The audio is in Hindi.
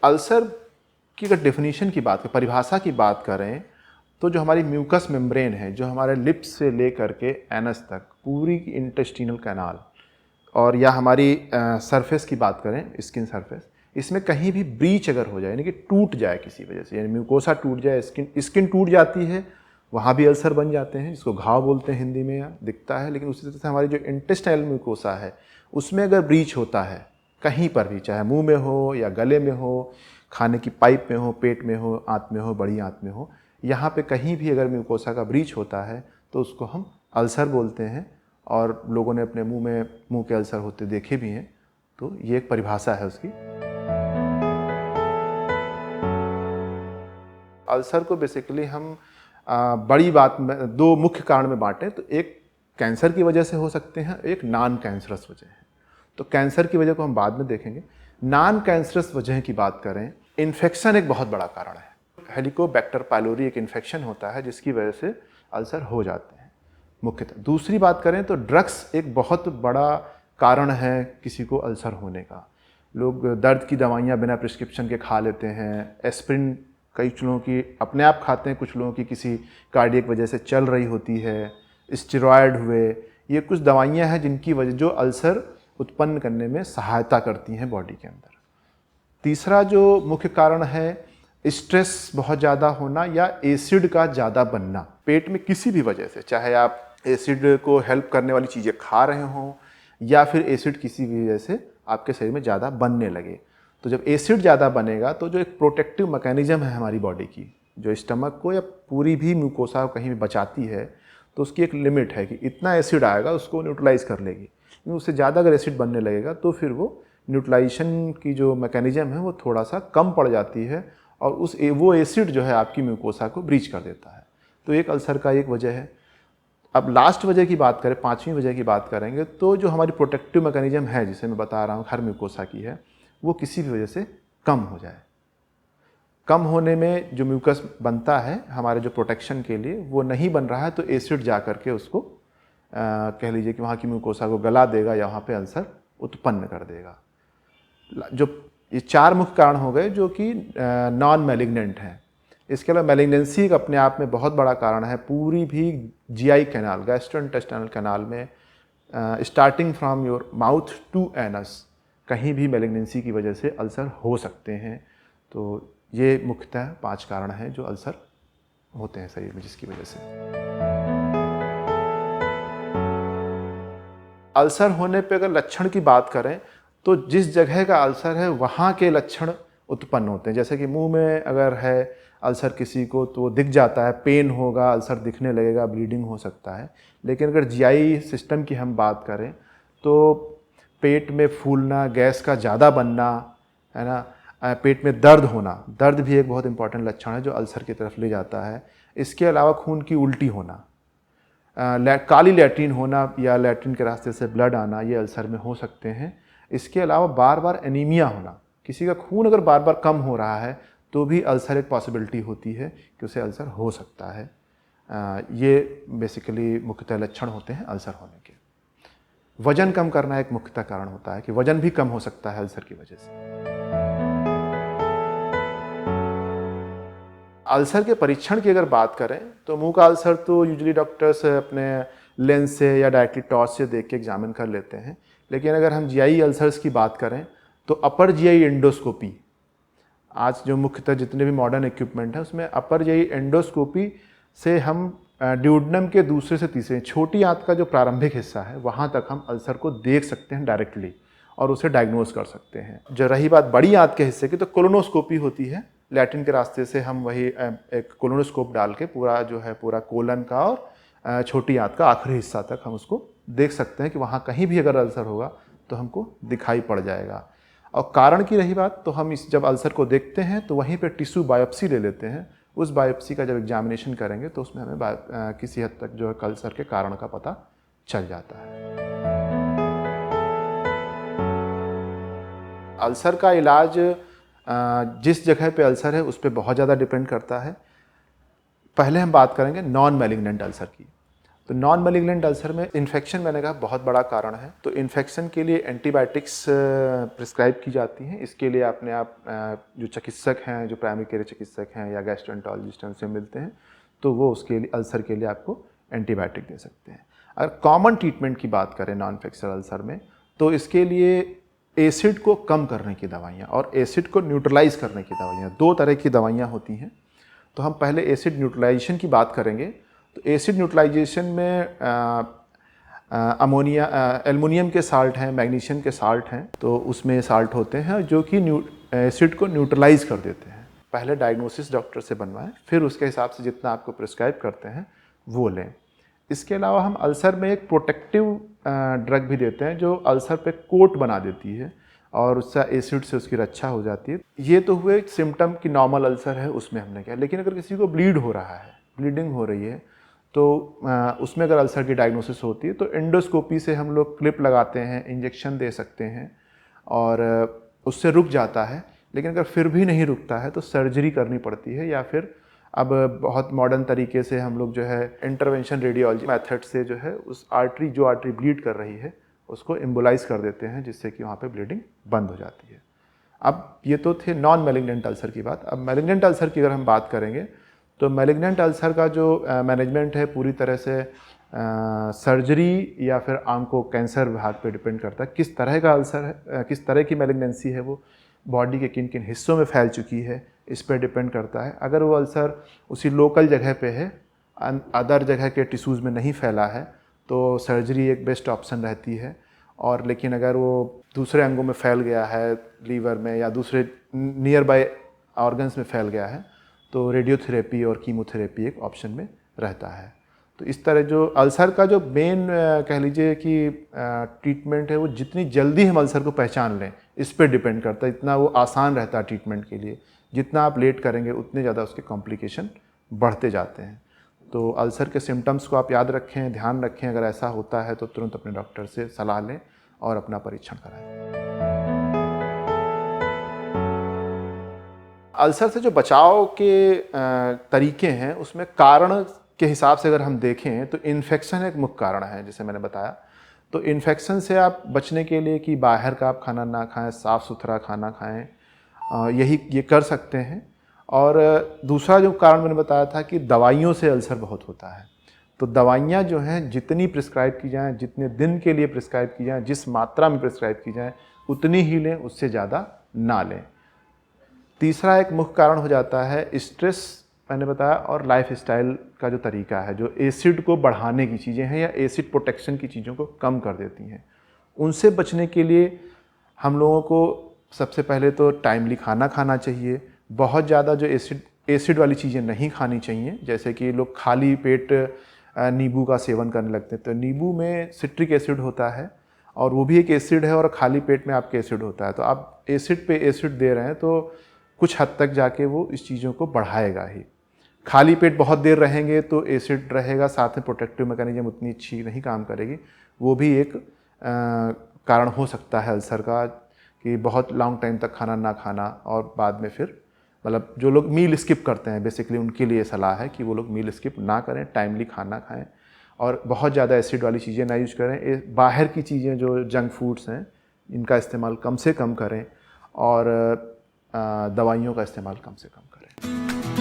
अल्सर की अगर डेफिनेशन की बात करें, परिभाषा की बात करें, तो जो हमारी म्यूकस मेम्ब्रेन है, जो हमारे लिप्स से ले करके एनस तक पूरी इंटेस्टिनल कैनाल, और या हमारी सरफेस की बात करें, स्किन सरफेस, इसमें कहीं भी ब्रीच अगर हो जाए, यानी कि टूट जाए किसी वजह से, यानी म्यूकोसा टूट जाए, स्किन टूट जाती है, वहाँ भी अल्सर बन जाते हैं, जिसको घाव बोलते हैं हिंदी में, या दिखता है। लेकिन उसी तरह से हमारी जो इंटेस्टाइनल म्यूकोसा है, उसमें अगर ब्रीच होता है कहीं पर भी, चाहे मुंह में हो या गले में हो, खाने की पाइप में हो, पेट में हो, आंत में हो, बड़ी आंत में हो, यहाँ पे कहीं भी अगर म्यूकोसा का ब्रीच होता है तो उसको हम अल्सर बोलते हैं। और लोगों ने अपने मुंह के अल्सर होते देखे भी हैं। तो ये एक परिभाषा है उसकी। अल्सर को बेसिकली हम बड़ी बात में दो मुख्य कारण में बांटें, तो एक कैंसर की वजह से हो सकते हैं, एक नॉन कैंसरस वजह है। तो कैंसर की वजह को हम बाद में देखेंगे। नॉन कैंसरस वजह की बात करें, इन्फेक्शन एक बहुत बड़ा कारण है। हेलिकोबैक्टर पायलोरी एक इन्फेक्शन होता है जिसकी वजह से अल्सर हो जाते हैं मुख्यतः। दूसरी बात करें तो ड्रग्स एक बहुत बड़ा कारण है किसी को अल्सर होने का। लोग दर्द की दवाइयाँ बिना प्रिस्क्रिप्शन के खा लेते हैं। एस्प्रिन कई लोगों की अपने आप खाते हैं, कुछ लोगों की किसी कार्डियक वजह से चल रही होती है। स्टेरॉयड हुए, ये कुछ दवाइयाँ हैं जिनकी वजह जो अल्सर उत्पन्न करने में सहायता करती हैं बॉडी के अंदर। तीसरा जो मुख्य कारण है, स्ट्रेस बहुत ज़्यादा होना या एसिड का ज़्यादा बनना पेट में किसी भी वजह से, चाहे आप एसिड को हेल्प करने वाली चीज़ें खा रहे हों या फिर एसिड किसी भी वजह से आपके शरीर में ज़्यादा बनने लगे। तो जब एसिड ज़्यादा बनेगा तो जो एक प्रोटेक्टिव मैकेनिज्म है हमारी बॉडी की, जो स्टमक को या पूरी भी म्यूकोसा को कहीं भी बचाती है, तो उसकी एक लिमिट है कि इतना एसिड आएगा उसको न्यूट्रलाइज कर लेगी। लेकिन उससे ज़्यादा अगर एसिड बनने लगेगा तो फिर वो न्यूट्रलाइजेशन की जो मैकेनिज्म है वो थोड़ा सा कम पड़ जाती है और वो एसिड जो है आपकी म्यूकोसा को ब्रीच कर देता है। तो एक अल्सर का एक वजह है। अब लास्ट वजह की बात करें, पांचवी वजह की बात करेंगे, तो जो हमारी प्रोटेक्टिव मैकेनिज्म है जिसे मैं बता रहा हूँ हर म्यूकोसा की है, वो किसी भी वजह से कम हो जाए। कम होने में जो म्यूकस बनता है हमारे जो प्रोटेक्शन के लिए, वो नहीं बन रहा है, तो एसिड जा करके उसको कह लीजिए कि वहाँ की म्यूकोसा को गला देगा या वहाँ पे अल्सर उत्पन्न कर देगा। जो ये चार मुख्य कारण हो गए जो कि नॉन मैलिग्नेंट हैं। इसके अलावा मैलिग्नेंसी एक अपने आप में बहुत बड़ा कारण है। पूरी भी जीआई कैनाल, गैस्ट्रोइंटेस्टाइनल कैनाल में, starting from your mouth to anus, कहीं भी मैलिग्नेंसी की वजह से अल्सर हो सकते हैं। तो ये मुख्यतः 5 कारण हैं जो अल्सर होते हैं शरीर में, जिसकी वजह से। अल्सर होने पे अगर लक्षण की बात करें तो जिस जगह का अल्सर है वहाँ के लक्षण उत्पन्न होते हैं। जैसे कि मुंह में अगर है अल्सर किसी को तो दिख जाता है, पेन होगा, अल्सर दिखने लगेगा, ब्लीडिंग हो सकता है। लेकिन अगर जीआई सिस्टम की हम बात करें तो पेट में फूलना, गैस का ज़्यादा बनना, है ना, पेट में दर्द होना, दर्द भी एक बहुत इंपॉर्टेंट लक्षण है जो अल्सर की तरफ ले जाता है। इसके अलावा खून की उल्टी होना, काली लैट्रिन होना या लैट्रिन के रास्ते से ब्लड आना, ये अल्सर में हो सकते हैं। इसके अलावा बार बार एनीमिया होना, किसी का खून अगर बार बार कम हो रहा है तो भी अल्सर एक पॉसिबिलिटी होती है कि उसे अल्सर हो सकता है। ये बेसिकली मुख्यतः लक्षण होते हैं अल्सर होने के। वजन कम करना एक मुख्यतः कारण होता है कि वजन भी कम हो सकता है अल्सर की वजह से। अल्सर के परीक्षण की अगर बात करें तो मुंह का अल्सर तो यूजुअली डॉक्टर्स अपने लेंस से या डायरेक्टली टॉर्च से देख के एग्जामिन कर लेते हैं। लेकिन अगर हम जीआई अल्सर्स की बात करें तो अपर जीआई एंडोस्कोपी, आज जो मुख्यतः जितने भी मॉडर्न इक्विपमेंट है उसमें अपर जीआई एंडोस्कोपी से हम ड्यूडनम के दूसरे से तीसरे छोटी आंत का जो प्रारंभिक हिस्सा है वहाँ तक हम अल्सर को देख सकते हैं डायरेक्टली और उसे डायग्नोज कर सकते हैं। जो रही बात बड़ी आंत के हिस्से की, तो कोलोनोस्कोपी होती है। लैट्रिन के रास्ते से हम वही एक कोलोनोस्कोप डाल के पूरा जो है पूरा कोलन का और छोटी आंत का आखिरी हिस्सा तक हम उसको देख सकते हैं कि वहाँ कहीं भी अगर अल्सर होगा तो हमको दिखाई पड़ जाएगा। और कारण की रही बात, तो हम जब अल्सर को देखते हैं तो वहीं पे टिश्यू बायोप्सी ले लेते हैं। उस बायोप्सी का जब एग्जामिनेशन करेंगे तो उसमें हमें किसी हद तक जो है अल्सर के कारण का पता चल जाता है। अल्सर का इलाज जिस जगह पे अल्सर है उस पर बहुत ज़्यादा डिपेंड करता है। पहले हम बात करेंगे नॉन मैलिग्नेंट अल्सर की। तो नॉन मैलिग्नेंट अल्सर में इन्फेक्शन मैंने कहा बहुत बड़ा कारण है। तो इन्फेक्शन के लिए एंटीबायोटिक्स प्रिस्क्राइब की जाती हैं। इसके लिए अपने आप जो चिकित्सक हैं, जो प्राइमरी केयर चिकित्सक हैं या गैस्ट्रोएंटरोलॉजिस्ट हैं, उनसे मिलते हैं तो वो उसके लिए अल्सर के लिए आपको एंटीबायोटिक दे सकते हैं। अगर कॉमन ट्रीटमेंट की बात करें नॉन इन्फेक्शनल अल्सर में, तो इसके लिए एसिड को कम करने की दवाइयाँ और एसिड को न्यूट्रलाइज करने की दवाइयाँ, दो तरह की दवाइयाँ होती हैं। तो हम पहले एसिड न्यूट्रलाइजेशन की बात करेंगे। तो एसिड न्यूट्रलाइजेशन में अमोनिया, एल्युमिनियम के साल्ट हैं, मैग्नीशियम के साल्ट हैं, तो उसमें साल्ट होते हैं जो कि एसिड को न्यूट्रलाइज कर देते हैं। पहले डायग्नोसिस डॉक्टर से बनवाएं, फिर उसके हिसाब से जितना आपको प्रिस्क्राइब करते हैं वो लें। इसके अलावा हम अल्सर में एक प्रोटेक्टिव ड्रग भी देते हैं जो अल्सर पे कोट बना देती है और उससे एसिड से उसकी रक्षा हो जाती है। ये तो हुए सिम्टम कि नॉर्मल अल्सर है, उसमें हमने किया। लेकिन अगर किसी को ब्लीड हो रहा है, ब्लीडिंग हो रही है, तो उसमें अगर अल्सर की डायग्नोसिस होती है तो एंडोस्कोपी से हम लोग क्लिप लगाते हैं, इंजेक्शन दे सकते हैं और उससे रुक जाता है। लेकिन अगर फिर भी नहीं रुकता है तो सर्जरी करनी पड़ती है, या फिर अब बहुत मॉडर्न तरीके से हम लोग जो है इंटरवेंशन रेडियोलॉजी मेथड से जो है उस आर्टरी, जो आर्टरी ब्लीड कर रही है, उसको एम्बोलाइज कर देते हैं, जिससे कि वहाँ पे ब्लीडिंग बंद हो जाती है। अब ये तो थे नॉन मैलिग्नेंट अल्सर की बात। अब मैलिग्नेंट अल्सर की अगर हम बात करेंगे तो मैलिग्नेंट अल्सर का जो मैनेजमेंट है पूरी तरह से सर्जरी या फिर आंखों कैंसर विभाग पे डिपेंड करता है। किस तरह का अल्सर है, किस तरह की मैलिग्नेंसी है, वो बॉडी के किन किन हिस्सों में फैल चुकी है, इस पर डिपेंड करता है। अगर वो अल्सर उसी लोकल जगह पे है, अदर जगह के टिश्यूज़ में नहीं फैला है, तो सर्जरी एक बेस्ट ऑप्शन रहती है। और लेकिन अगर वो दूसरे अंगों में फैल गया है, लीवर में या दूसरे नियर बाय ऑर्गन्स में फैल गया है, तो रेडियोथेरेपी और कीमोथेरेपी एक ऑप्शन में रहता है। तो इस तरह जो अल्सर का जो मेन कह लीजिए कि ट्रीटमेंट है, वो जितनी जल्दी हम अल्सर को पहचान लें इस पर डिपेंड करता है। इतना वो आसान रहता है ट्रीटमेंट के लिए। जितना आप लेट करेंगे उतने ज़्यादा उसके कॉम्प्लिकेशन बढ़ते जाते हैं। तो अल्सर के सिम्टम्स को आप याद रखें, ध्यान रखें। अगर ऐसा होता है तो तुरंत अपने डॉक्टर से सलाह लें और अपना परीक्षण कराएं। अल्सर से जो बचाव के तरीके हैं, उसमें कारण के हिसाब से अगर हम देखें तो इन्फेक्शन एक मुख्य कारण है, जैसे मैंने बताया। तो इन्फेक्शन से आप बचने के लिए कि बाहर का आप खाना ना खाएं, साफ़ सुथरा खाना खाएं, ये कर सकते हैं। और दूसरा जो कारण मैंने बताया था कि दवाइयों से अल्सर बहुत होता है। तो दवाइयाँ जो हैं जितनी प्रिस्क्राइब की जाएँ, जितने दिन के लिए प्रिस्क्राइब की जाएँ, जिस मात्रा में प्रिस्क्राइब की जाएँ उतनी ही लें, उससे ज़्यादा ना लें। तीसरा एक मुख्य कारण हो जाता है स्ट्रेस, मैंने बताया, और लाइफस्टाइल का जो तरीका है, जो एसिड को बढ़ाने की चीज़ें हैं या एसिड प्रोटेक्शन की चीज़ों को कम कर देती हैं, उनसे बचने के लिए हम लोगों को सबसे पहले तो टाइमली खाना खाना चाहिए। बहुत ज़्यादा जो एसिड वाली चीज़ें नहीं खानी चाहिए, जैसे कि लोग खाली पेट नींबू का सेवन करने लगते हैं। तो नींबू में सिट्रिक एसिड होता है और वो भी एक एसिड है, और खाली पेट में आपके एसिड होता है। तो आप एसिड पे एसिड दे रहे हैं तो कुछ हद तक जाके वो इस चीज़ों को बढ़ाएगा ही। खाली पेट बहुत देर रहेंगे तो एसिड रहेगा, साथ में प्रोटेक्टिव मैकेनिज्म उतनी अच्छी नहीं काम करेगी। वो भी एक कारण हो सकता है अल्सर का, कि बहुत लॉन्ग टाइम तक खाना ना खाना और बाद में फिर मतलब जो लोग मील स्किप करते हैं, बेसिकली उनके लिए सलाह है कि वो लोग मील स्किप ना करें, टाइमली खाना खाएं और बहुत ज़्यादा एसिड वाली चीज़ें ना यूज करें। बाहर की चीज़ें जो जंक फूड्स हैं इनका इस्तेमाल कम से कम करें और दवाइयों का इस्तेमाल कम से कम करें।